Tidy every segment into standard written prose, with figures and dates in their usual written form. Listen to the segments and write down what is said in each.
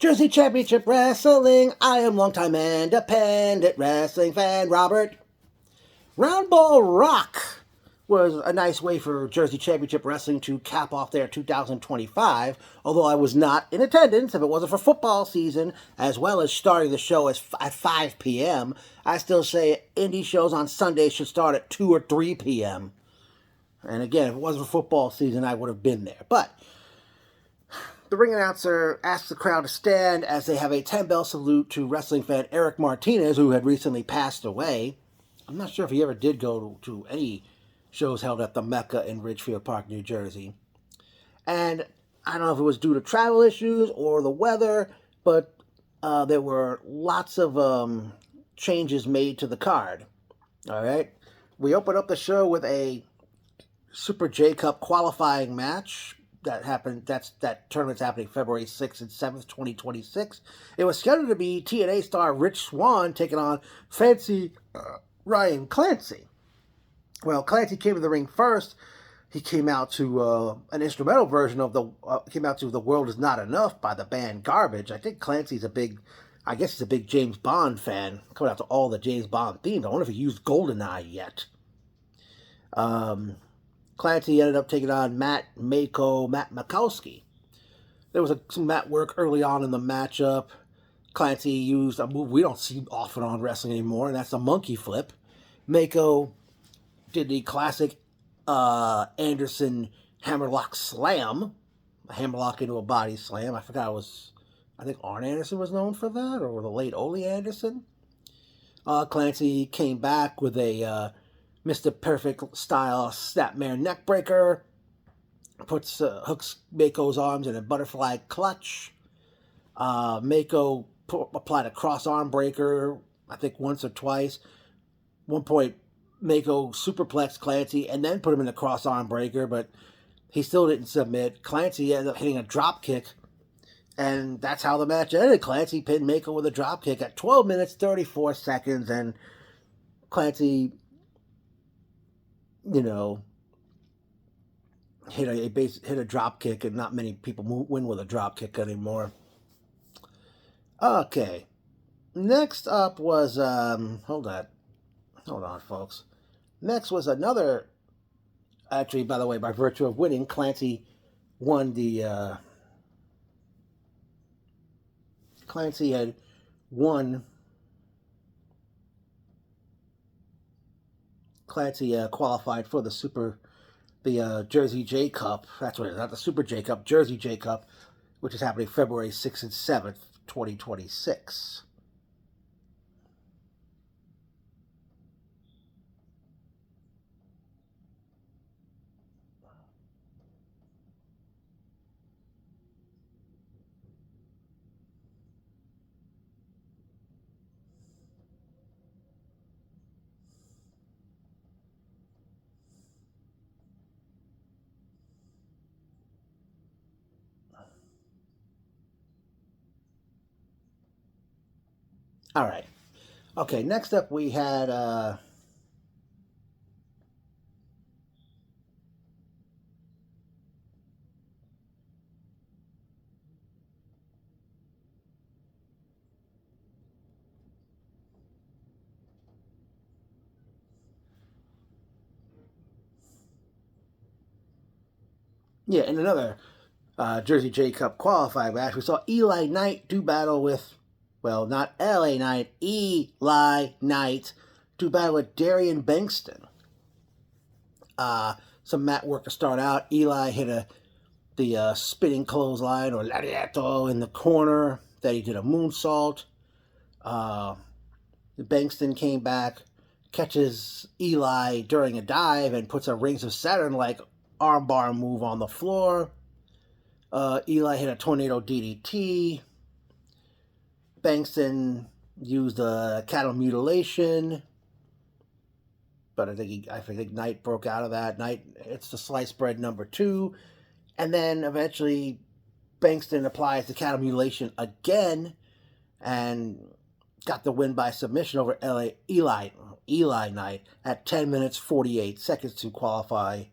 Jersey Championship Wrestling. I am longtime independent wrestling fan Robert. Roundball Rock was a nice way for Jersey Championship Wrestling to cap off their 2025, although I was not in attendance if it wasn't for football season, as well as starting the show at 5 p.m. I still say indie shows on Sundays should start at 2 or 3 p.m. And again, if it wasn't for football season, I would have been there. But the ring announcer asks the crowd to stand as they have a 10-bell salute to wrestling fan Eric Martinez, who had recently passed away. I'm not sure if he ever did go to any shows held at the Mecca in Ridgefield Park, New Jersey. And I don't know if it was due to travel issues or the weather, but there were lots of changes made to the card. All right. We open up the show with a Super J Cup qualifying match that happened. That tournament's happening February 6th and 7th, 2026. It was scheduled to be TNA star Rich Swann taking on Fancy Ryan Clancy. Well, Clancy came to the ring first. He came out to an instrumental version of The World Is Not Enough by the band Garbage. I think Clancy's a big James Bond fan, coming out to all the James Bond themes. I wonder if he used GoldenEye yet. Clancy ended up taking on Matt Makowski. There was some mat work early on in the matchup. Clancy used a move we don't see often on wrestling anymore, and that's a monkey flip. Mako did the classic Anderson hammerlock slam, a hammerlock into a body slam. I think Arn Anderson was known for that, or the late Ole Anderson. Clancy came back with a Mr. Perfect style snapmare neckbreaker, hooks Mako's arms in a butterfly clutch. Mako applied a cross arm breaker, I think once or twice. One point, Mako superplexed Clancy and then put him in a cross arm breaker, but he still didn't submit. Clancy ended up hitting a drop kick, and that's how the match ended. Clancy pinned Mako with a drop kick at 12 minutes, 34 seconds, and Clancy, hit a drop kick, and not many people win with a drop kick anymore. Okay, next up was hold on, folks. Next was another. Actually, by the way, by virtue of winning, Clancy won the. Clancy had won. Clancy qualified for the Jersey J Cup. That's what it is, not the Super J Cup, Jersey J Cup, which is happening February 6th and 7th, 2026. All right. Okay, next up we had in another Jersey J Cup qualifying match, we saw Eli Knight do battle with, well, not LA Knight, Eli Knight do battle with Darian Bankston. Some mat work to start out. Eli hit the spinning clothesline or lariato in the corner. Then he did a moonsault. Bankston came back, catches Eli during a dive, and puts a Rings of Saturn-like armbar move on the floor. Eli hit a tornado DDT. Bankston used a cattle mutilation, but I think Knight broke out of that. Knight, it's the sliced bread number 2, and then eventually Bankston applies the cattle mutilation again and got the win by submission over Eli Knight at 10 minutes 48 seconds to qualify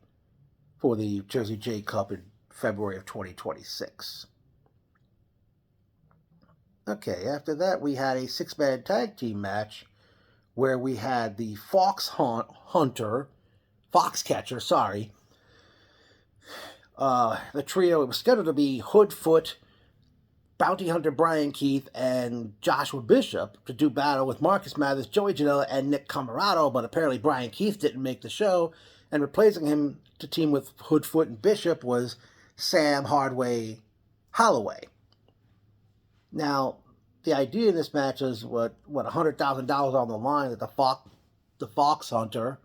for the Jersey J Cup in February of 2026. Okay, after that, we had a six-man tag team match where we had the Foxcatcher, sorry. The trio, it was scheduled to be Hoodfoot, Bounty Hunter Brian Keith, and Joshua Bishop to do battle with Marcus Mathers, Joey Janela, and Nick Camarado, but apparently Brian Keith didn't make the show, and replacing him to team with Hoodfoot and Bishop was Sam Hardway Holloway. Now, the idea in this match is what $100,000 on the line that the Fox Hunter,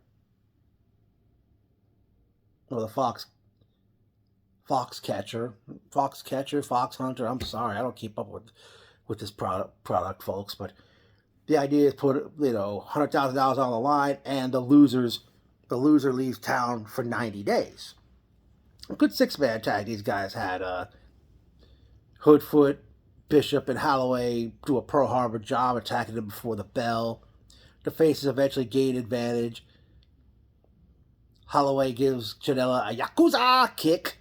or the Fox Catcher, Fox Hunter. I'm sorry, I don't keep up with this product, folks. But the idea is put $100,000 on the line, and the loser leaves town for 90 days. A good six-man tag these guys had. Hoodfoot, Bishop, and Holloway do a Pearl Harbor job attacking them before the bell. The faces eventually gain advantage. Holloway gives Janela a Yakuza kick.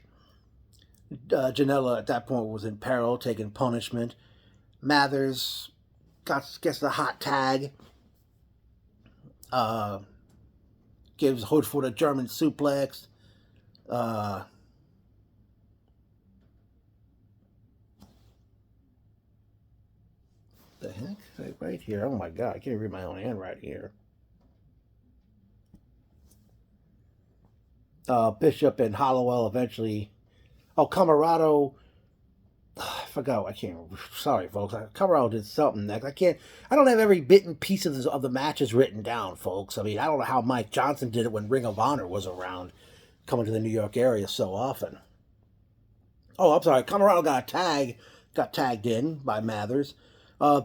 Janela at that point was in peril, taking punishment. Mathers gets the hot tag. Gives Hoodfoot a German suplex. The heck? Right here. Oh my god, I can't read my own handwriting here. Bishop and Hollowell eventually. Oh, Camarado. I forgot. I can't. Sorry, folks. Camarado did something next. I don't have every bit and piece of the matches written down, folks. I mean, I don't know how Mike Johnson did it when Ring of Honor was around, coming to the New York area so often. Oh, I'm sorry. Camarado got tagged in by Mathers.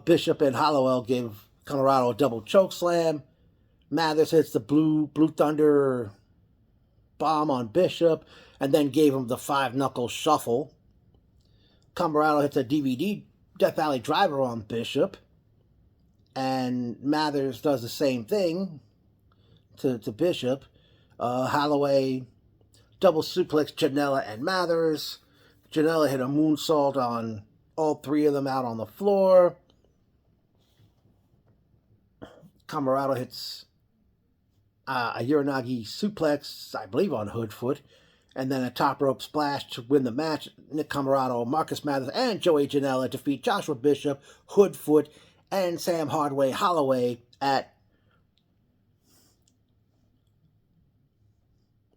Bishop and Hollowell give Camarado a double choke slam. Mathers hits the Blue Thunder bomb on Bishop, and then gave him the 5-knuckle shuffle. Camarado hits a DVD Death Valley driver on Bishop, and Mathers does the same thing to Bishop. Holloway double suplex Janela and Mathers. Janela hit a moonsault on all three of them out on the floor. Camarado hits a Uranagi suplex, I believe, on Hoodfoot, and then a top rope splash to win the match. Nick Camarado, Marcus Mathers, and Joey Janela defeat Joshua Bishop, Hoodfoot, and Sam Hardway Holloway at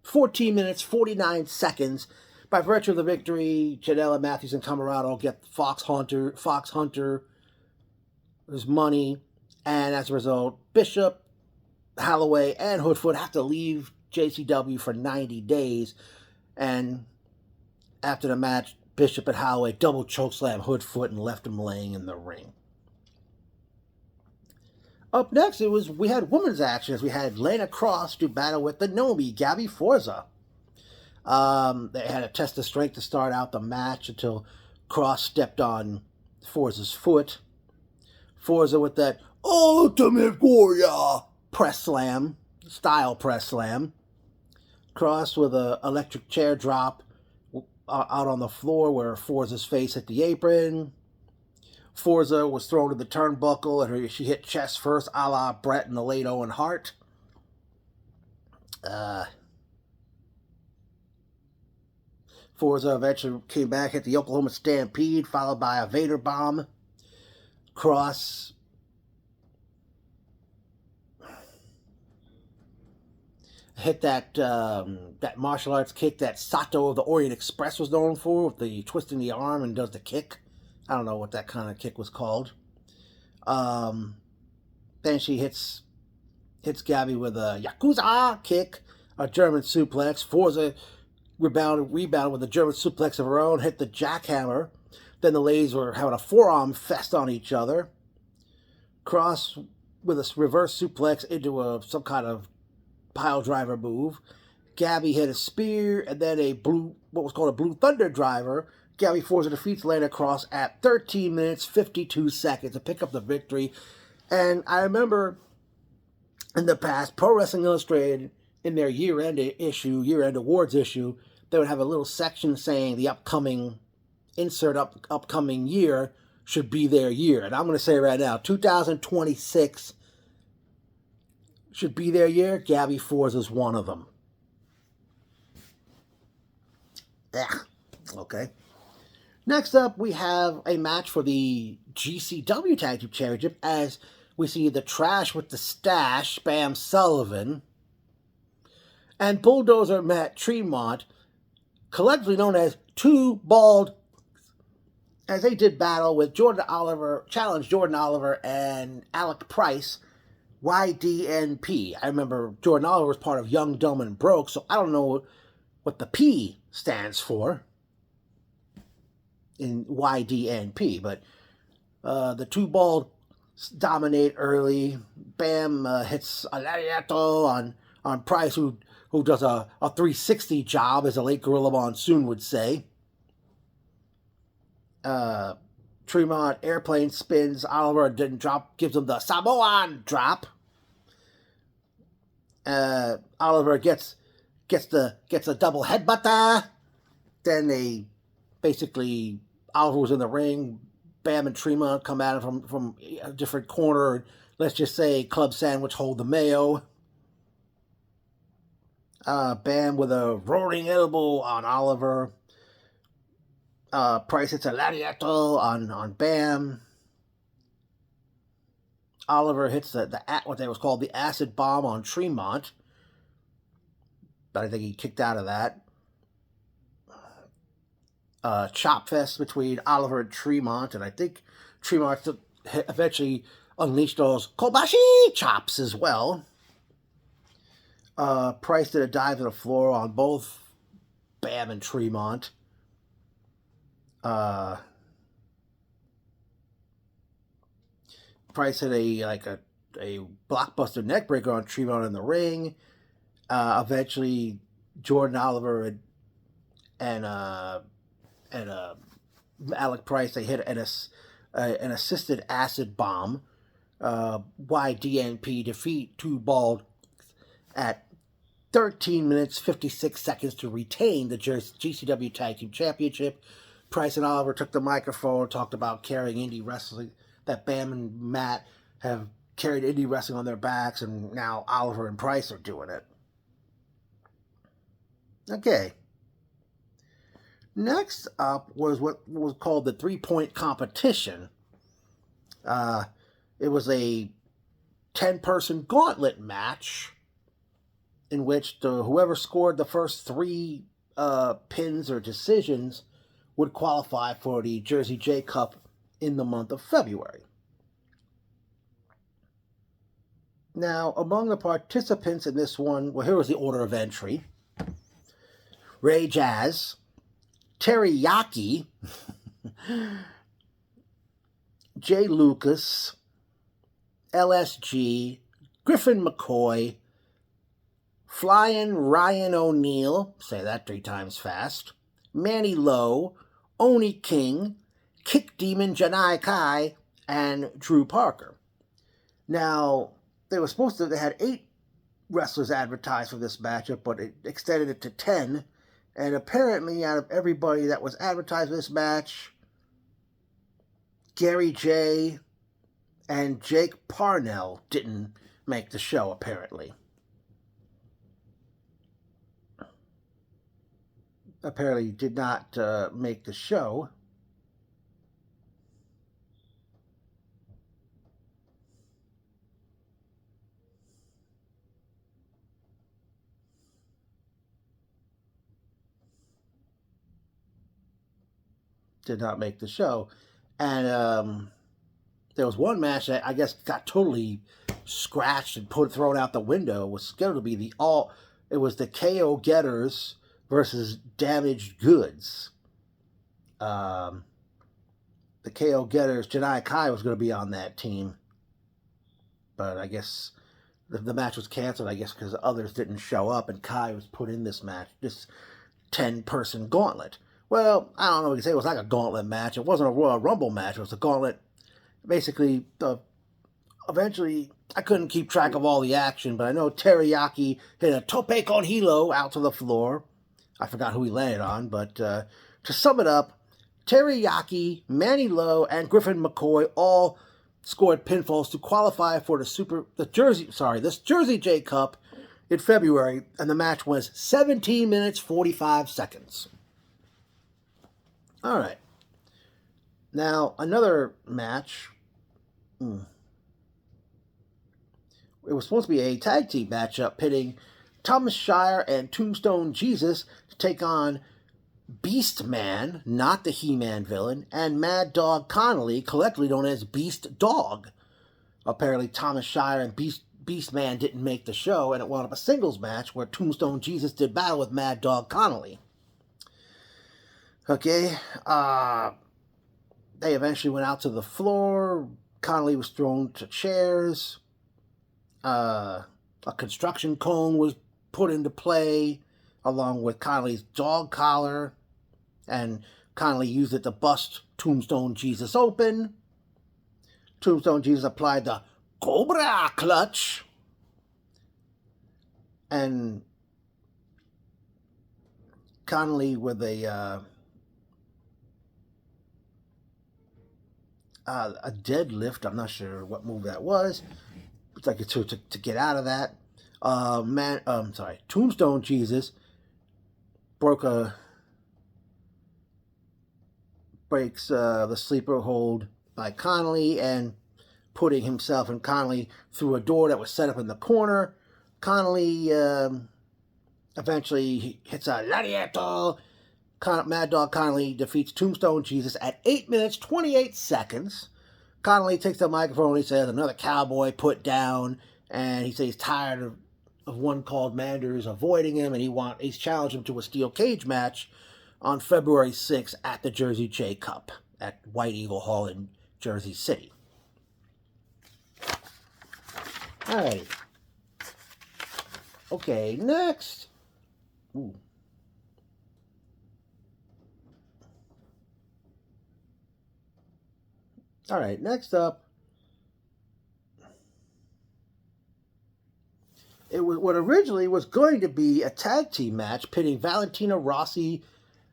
14 minutes, 49 seconds. By virtue of the victory, Janela, Matthews, and Camarado get Fox Hunter's money, and as a result, Bishop, Holloway, and Hoodfoot have to leave JCW for 90 days. And after the match, Bishop and Holloway double chokeslam Hoodfoot and left him laying in the ring. Up next, we had women's action as we had Lana Cross do battle with the Nomi, Gabby Forza. They had a test of strength to start out the match until Cross stepped on Forza's foot. Forza with that Ultimate Warrior style press slam. Cross with an electric chair drop out on the floor where Forza's face hit the apron. Forza was thrown to the turnbuckle and she hit chest first, a la Brett and the late Owen Hart. Forza eventually came back, hit the Oklahoma Stampede, followed by a Vader Bomb. Cross hit that martial arts kick that Sato of the Orient Express was known for, with the twisting the arm and does the kick. I don't know what that kind of kick was called. Then she hits Gabby with a Yakuza kick, a German suplex. Forza rebounded with a German suplex of her own, hit the jackhammer. Then the ladies were having a forearm fest on each other. Cross with a reverse suplex into some kind of pile driver move. Gabby hit a spear and then what was called a Blue Thunder driver. Gabby Forza defeats Lana Cross at 13 minutes, 52 seconds to pick up the victory. And I remember in the past, Pro Wrestling Illustrated, in their year-end awards issue, they would have a little section saying the upcoming year should be their year. And I'm going to say right now, 2026 should be their year. Gabby Force is one of them. Yeah. Okay. Next up, we have a match for the JCW Tag Team Championship as we see the Trash with the Stash, Bam Sullivan, and Bulldozer Matt Tremont, collectively known as Two Bald, as they did battle with challenge Jordan Oliver and Alec Price, YDNP. I remember Jordan Oliver was part of Young, Dumb, and Broke, so I don't know what the P stands for in YDNP, but the Two Bald dominate early. Bam hits a lariato on Price, who does a 360 job, as the late Gorilla Monsoon would say. Tremont airplane spins. Oliver didn't drop, gives him the Samoan drop. Oliver gets a double headbutt. Then they basically, Oliver was in the ring. Bam and Tremont come at him from a different corner. Let's just say club sandwich, hold the mayo. Bam with a roaring elbow on Oliver. Price hits a lariato on Bam. Oliver hits what they was called the acid bomb on Tremont, but I think he kicked out of that. Chop fest between Oliver and Tremont, and I think Tremont eventually unleashed those Kobashi chops as well. Price did a dive to the floor on both Bam and Tremont. Price hit a blockbuster neckbreaker on Tremont in the ring. Eventually, Jordan Oliver and Alec Price, they hit an assisted acid bomb. YDNP defeat Two Bald at 13 minutes 56 seconds to retain the GCW Tag Team Championship. Price and Oliver took the microphone, talked about carrying indie wrestling, that Bam and Matt have carried indie wrestling on their backs, and now Oliver and Price are doing it. Okay. Next up was what was called the 3-point competition. It was a 10-person gauntlet match in which whoever scored the first 3 pins or decisions would qualify for the Jersey J Cup in the month of February. Now, among the participants in this one, well, here was the order of entry. Ray Jazz, Teriyaki, Jay Lucas, LSG, Griffin McCoy, Flying Ryan O'Neal, say that 3 times fast, Manny Lowe, Oni King, Kick Demon Janai Kai, and Drew Parker. Now, they had 8 wrestlers advertised for this matchup, but it extended it to 10. And apparently, out of everybody that was advertised for this match, Gary J and Jake Parnell didn't make the show, apparently. Apparently did not make the show. Did not make the show. And there was one match that I guess got totally scratched and thrown out the window. It was scheduled to be it was the KO Getters versus Damaged Goods. The KO Getters, Janai Kai was going to be on that team. But I guess the match was canceled, I guess, because others didn't show up, and Kai was put in this match, this 10-person gauntlet. Well, I don't know what you say. It was like a gauntlet match. It wasn't a Royal Rumble match. It was a gauntlet. Basically, eventually, I couldn't keep track of all the action, but I know Teriyaki hit a tope con hilo out to the floor. I forgot who he landed on, but to sum it up, Teriyaki, Manny Lowe, and Griffin McCoy all scored pinfalls to qualify for this Jersey J Cup in February, and the match was 17 minutes 45 seconds. All right. Now, another match. It was supposed to be a tag team matchup pitting Thomas Shire and Tombstone Jesus to take on Beast Man, not the He-Man villain, and Mad Dog Connolly, collectively known as Beast Dog. Apparently, Thomas Shire and Beast Man didn't make the show, and it wound up a singles match where Tombstone Jesus did battle with Mad Dog Connolly. Okay, they eventually went out to the floor. Connolly was thrown to chairs. A construction cone was put into play, along with Connolly's dog collar, and Connolly used it to bust Tombstone Jesus open. Tombstone Jesus applied the Cobra Clutch, and Connolly with a deadlift. I'm not sure what move that was. It's like to get out of that. Tombstone Jesus breaks the sleeper hold by Connolly and putting himself and Connolly through a door that was set up in the corner. Connolly eventually hits a lariato. Mad Dog Connolly defeats Tombstone Jesus at 8 minutes 28 seconds. Connolly takes the microphone and he says, "Another cowboy put down," and he says he's tired of one called Manders avoiding him, and he's challenged him to a steel cage match on February 6th at the Jersey J Cup at White Eagle Hall in Jersey City. Alright. Okay, next. Ooh. Alright, next up. It was what originally was going to be a tag team match pitting Valentina Rossi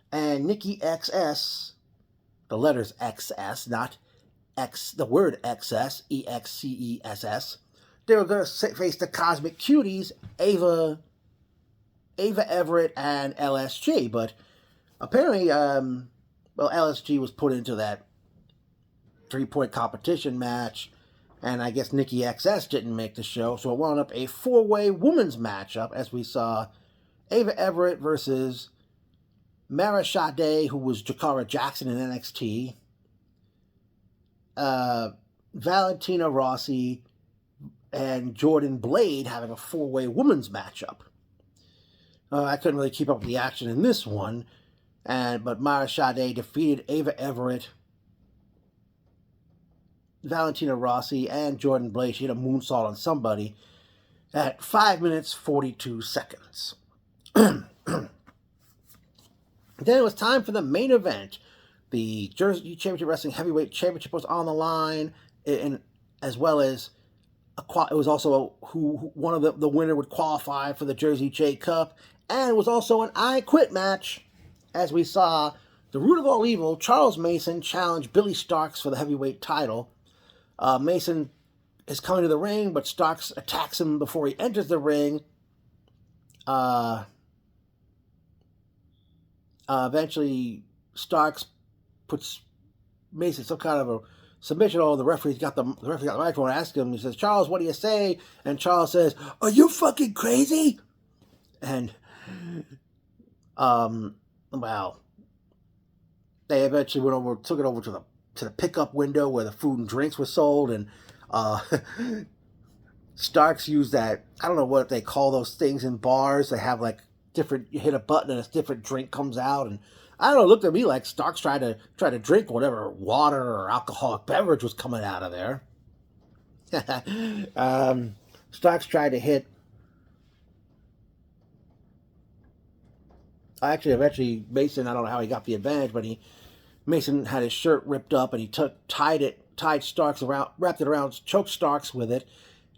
and Nikki XS, the letters XS, not X, the word XS, EXCESS. They were going to face the Cosmic Cuties, Ava Everett, and LSG, but apparently, LSG was put into that 3-point competition match, and I guess Nikki XS didn't make the show, so it wound up a 4-way women's matchup, as we saw Ava Everett versus Mara Sade, who was Jakara Jackson in NXT, Valentina Rossi, and Jordan Blade having a 4-way women's matchup. I couldn't really keep up with the action in this one, but Mara Sade defeated Ava Everett, Valentina Rossi, and Jordan Blade. She had a moonsault on somebody at 5 minutes 42 seconds. Then it was time for the main event. The Jersey Championship Wrestling Heavyweight Championship was on the line, and as well as it was also who one of the winner would qualify for the Jersey J Cup, and it was also an I Quit match, as we saw the root of all evil, Charles Mason, challenge Billy Starks for the heavyweight title. Mason is coming to the ring, but Starks attacks him before he enters the ring. Eventually, Starks puts Mason some kind of a submission. The referee's got the microphone and asks him. He says, "Charles, what do you say?" And Charles says, "Are you fucking crazy?" And they eventually took it over to the pickup window where the food and drinks were sold, and Starks used that, I don't know what they call those things in bars. They have like different, you hit a button and a different drink comes out, and I don't know, it looked at me like Starks tried to drink whatever water or alcoholic beverage was coming out of there. Starks tried to hit. Eventually, Mason, I don't know how he got the advantage, but Mason had his shirt ripped up, and he tied Starks around, wrapped it around, choked Starks with it,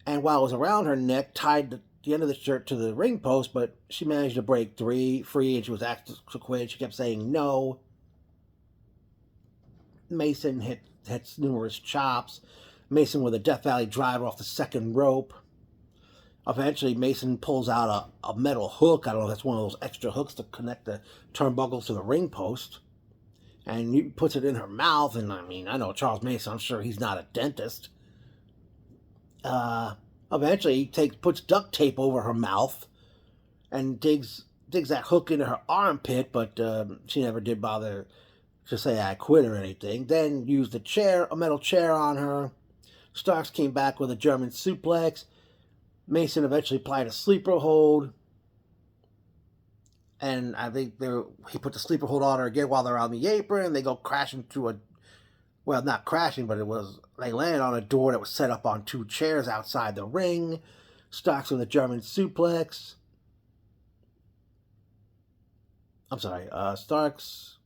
and while it was around her neck, tied the end of the shirt to the ring post, but she managed to break free, and she was asked to quit. She kept saying no. Mason hits numerous chops. Mason with a Death Valley driver off the second rope. Eventually, Mason pulls out a metal hook. I don't know if that's one of those extra hooks to connect the turnbuckles to the ring post. And he puts it in her mouth. And I mean, I know Charles Mason. I'm sure he's not a dentist. Eventually, he puts duct tape over her mouth and digs that hook into her armpit. But she never did bother to say I quit or anything. Then used a metal chair on her. Starks came back with a German suplex. Mason eventually applied a sleeper hold. And I think he put the sleeper hold on her again while they're on the apron. And they go crashing through not crashing, but they landed on a door that was set up on two chairs outside the ring. Starks with a German suplex. I'm sorry. Starks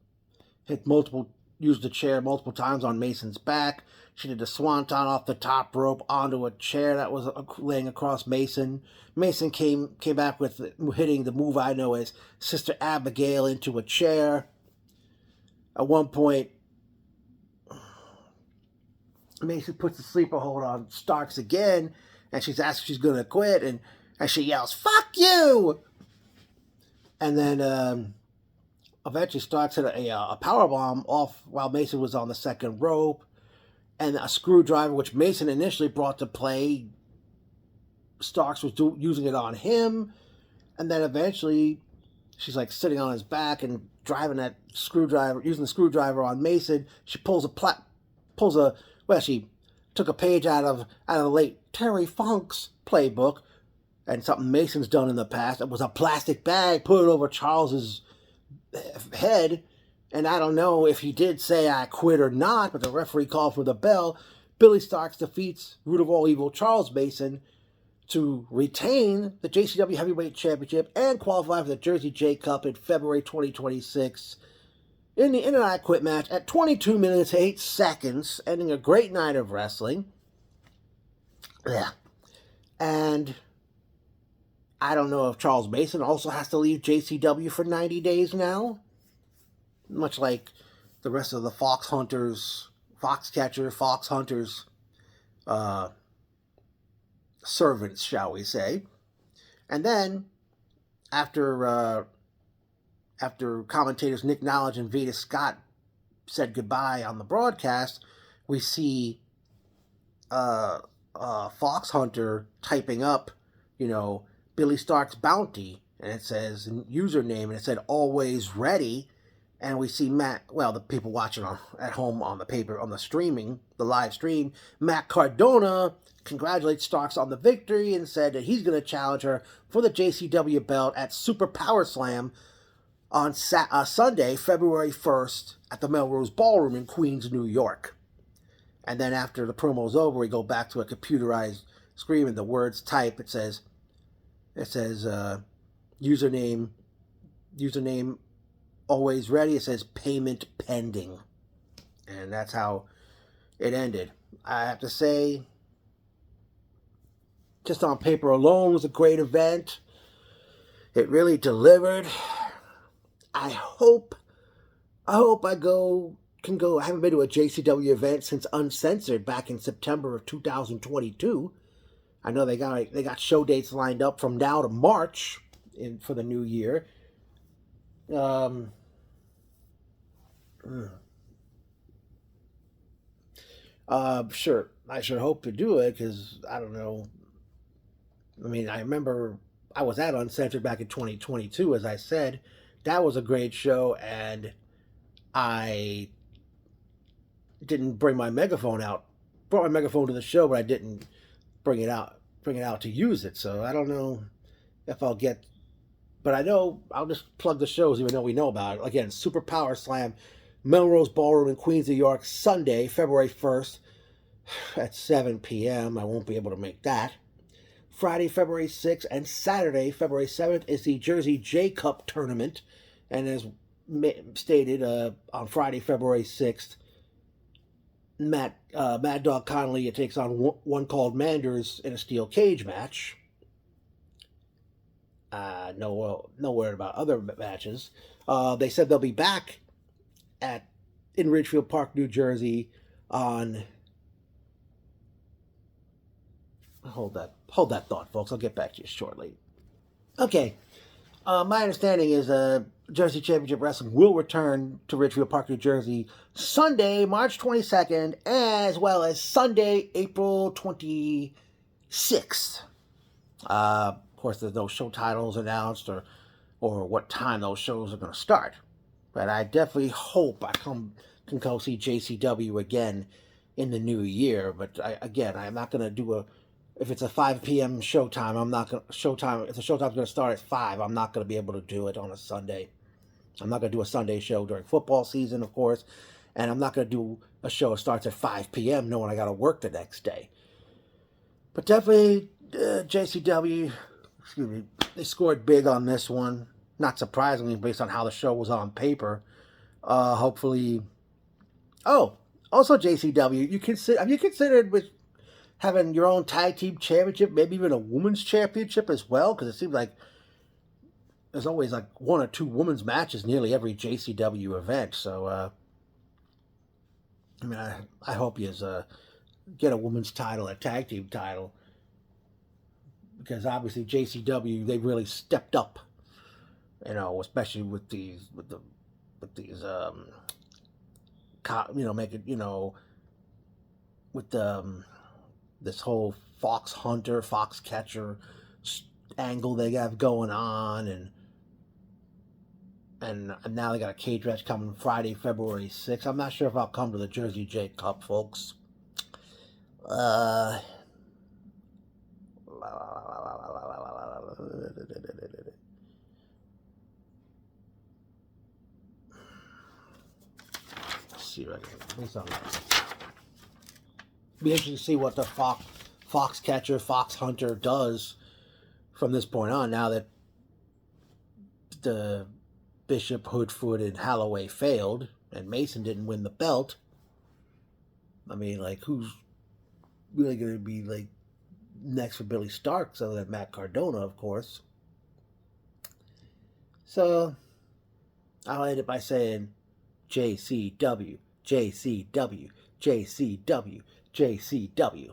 used the chair multiple times on Mason's back. She did a swanton off the top rope onto a chair that was laying across Mason. Mason came back with hitting the move I know as Sister Abigail into a chair. At one point, Mason puts the sleeper hold on Starks again, and she's asked if she's going to quit, and she yells, "Fuck you!" And then eventually Starks hit a powerbomb off while Mason was on the second rope. And a screwdriver, which Mason initially brought to play, Starks was using it on him. And then eventually, she's like sitting on his back and driving that screwdriver, using the screwdriver on Mason. She she took a page out of the late Terry Funk's playbook, and something Mason's done in the past. It was a plastic bag, put it over Charles's head. And I don't know if he did say I quit or not, but the referee called for the bell. Billy Starks defeats Root of All Evil Charles Mason to retain the JCW Heavyweight Championship and qualify for the Jersey J Cup in February 2026 in the In and I Quit match at 22 minutes 8 seconds, ending a great night of wrestling. Yeah. And I don't know if Charles Mason also has to leave JCW for 90 days now. Much like the rest of the Fox Hunters servants, shall we say. And then, after commentators Nick Knowledge and Vita Scott said goodbye on the broadcast, we see Fox Hunter typing up, Billy Stark's bounty, and it says username, and it said always ready. And we see the people watching at home on the live stream, Matt Cardona congratulates Starks on the victory and said that he's going to challenge her for the JCW belt at Super Power Slam on Sunday, February 1st at the Melrose Ballroom in Queens, New York. And then after the promo's over, we go back to a computerized screen and the words type. It says username always ready. It says payment pending. And that's how it ended. I have to say, just on paper alone, it was a great event. It really delivered. I hope I can go. I haven't been to a JCW event since Uncensored back in September of 2022. I know they got show dates lined up from now to March for the new year. Sure, I should hope to do it because I don't know. I mean, I remember I was at Uncensored back in 2022, as I said. That was a great show, and I didn't bring my megaphone out. Brought my megaphone to the show, but I didn't bring it out to use it. So I don't know if I'll get. But I know I'll just plug the shows, even though we know about it. Again, Super Power Slam, Melrose Ballroom in Queens, New York, Sunday, February 1st at 7 p.m. I won't be able to make that. Friday, February 6th, and Saturday, February 7th, is the Jersey J Cup tournament. And as stated, on Friday, February 6th, Mad Dog Connolly takes on one called Manders in a steel cage match. No word about other matches. They said they'll be back in Ridgefield Park, New Jersey on... Hold that thought, folks. I'll get back to you shortly. Okay. My understanding is Jersey Championship Wrestling will return to Ridgefield Park, New Jersey, Sunday, March 22nd, as well as Sunday, April 26th. Of course, there's no show titles announced or what time those shows are going to start. But I definitely hope I can go see JCW again in the new year. But I'm not going to do if it's a 5 p.m. showtime, I'm not going to... If the showtime's going to start at 5, I'm not going to be able to do it on a Sunday. I'm not going to do a Sunday show during football season, of course. And I'm not going to do a show that starts at 5 p.m. knowing I got to work the next day. But definitely, JCW, they scored big on this one. Not surprisingly, based on how the show was on paper. Hopefully... Oh, also JCW, have you considered with having your own tag team championship, maybe even a women's championship as well? Because it seems like there's always like 1 or 2 women's matches nearly every JCW event. So, I hope you get a women's title, a tag team title, because obviously JCW, they really stepped up, especially with these with this whole fox hunter, fox catcher angle they have going on, and now they got a cage match coming Friday, February 6th. I'm not sure if I'll come to the Jersey J Cup, folks. Let's see if I can... Be interesting to see what the fox catcher, fox hunter does from this point on, now that the Bishop, Hoodfoot, and Holloway failed, and Mason didn't win the belt. Who's really going to be, next for Billy Starks, other than Matt Cardona, of course. So, I'll end it by saying, JCW, JCW, JCW, JCW.